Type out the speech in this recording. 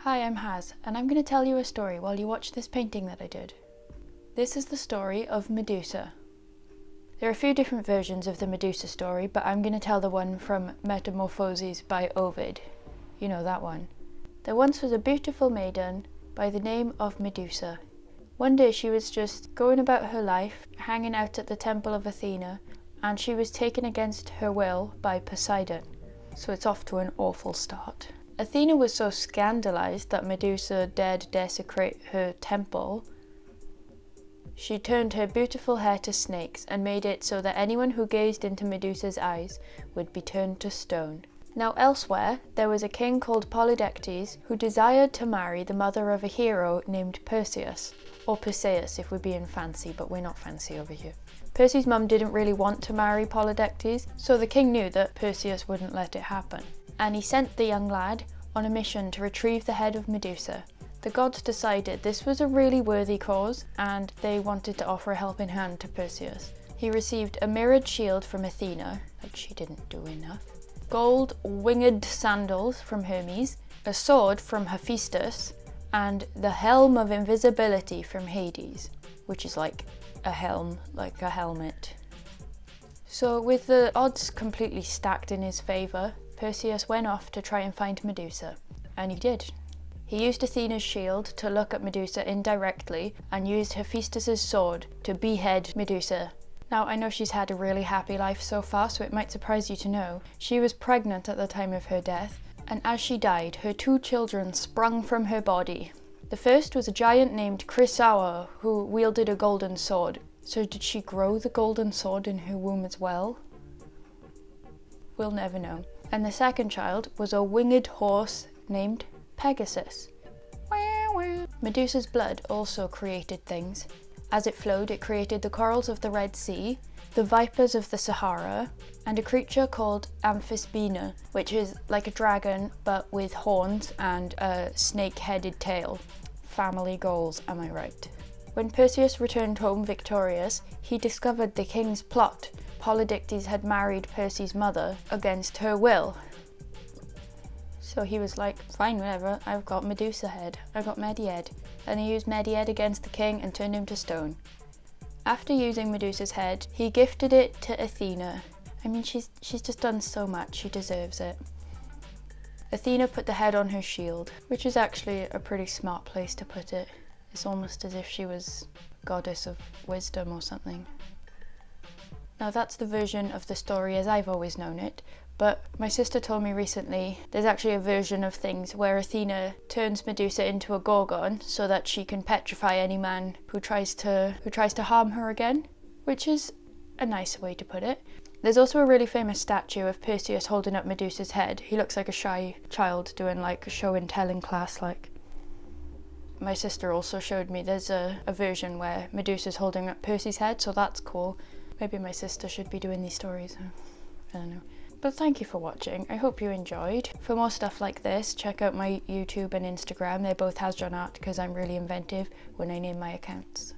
Hi, I'm Haz, and I'm going to tell you a story while you watch this painting that I did. This is the story of Medusa. There are a few different versions of the Medusa story, but I'm going to tell the one from Metamorphoses by Ovid. You know that one. There once was a beautiful maiden by the name of Medusa. One day she was just going about her life, hanging out at the temple of Athena, and she was taken against her will by Poseidon. So it's off to an awful start. Athena was so scandalized that Medusa dared desecrate her temple. She turned her beautiful hair to snakes and made it so that anyone who gazed into Medusa's eyes would be turned to stone. Now elsewhere, there was a king called Polydectes who desired to marry the mother of a hero named Perseus, or Perseus if we're being fancy, but we're not fancy over here. Perseus' mum didn't really want to marry Polydectes, so the king knew that Perseus wouldn't let it happen. And he sent the young lad on a mission to retrieve the head of Medusa. The gods decided this was a really worthy cause, and they wanted to offer a helping hand to Perseus. He received a mirrored shield from Athena, like she didn't do enough, gold winged sandals from Hermes, a sword from Hephaestus, and the helm of invisibility from Hades, which is like a helm, like a helmet. So with the odds completely stacked in his favour, Perseus went off to try and find Medusa, and he did. He used Athena's shield to look at Medusa indirectly and used Hephaestus' sword to behead Medusa. Now, I know she's had a really happy life so far, so it might surprise you to know she was pregnant at the time of her death, and as she died, her two children sprung from her body. The first was a giant named Chrysaor, who wielded a golden sword. So did she grow the golden sword in her womb as well? We'll never know. And the second child was a winged horse named Pegasus. Medusa's blood also created things. As it flowed, it created the corals of the Red Sea, the vipers of the Sahara, and a creature called Amphisbaena, which is like a dragon but with horns and a snake-headed tail. Family goals, am I right? When Perseus returned home victorious, he discovered the king's plot. Polydectes had married Perseus' mother against her will. So he was like, fine, whatever, I've got Medusa head, I've got Medihead. And he used Medihead against the king and turned him to stone. After using Medusa's head, he gifted it to Athena. I mean, she's just done so much, she deserves it. Athena put the head on her shield, which is actually a pretty smart place to put it. It's almost as if she was a goddess of wisdom or something. Now that's the version of the story as I've always known it, but my sister told me recently there's actually a version of things where Athena turns Medusa into a gorgon so that she can petrify any man who tries to harm her again, which is a nice way to put it. There's also a really famous statue of Perseus holding up Medusa's head. He looks like a shy child doing like a show and telling class like. My sister also showed me there's a version where Medusa's holding up Perseus' head, so that's cool. Maybe my sister should be doing these stories. I don't know. But thank you for watching. I hope you enjoyed. For more stuff like this, check out my YouTube and Instagram. They're both Haz John Art because I'm really inventive when I name my accounts.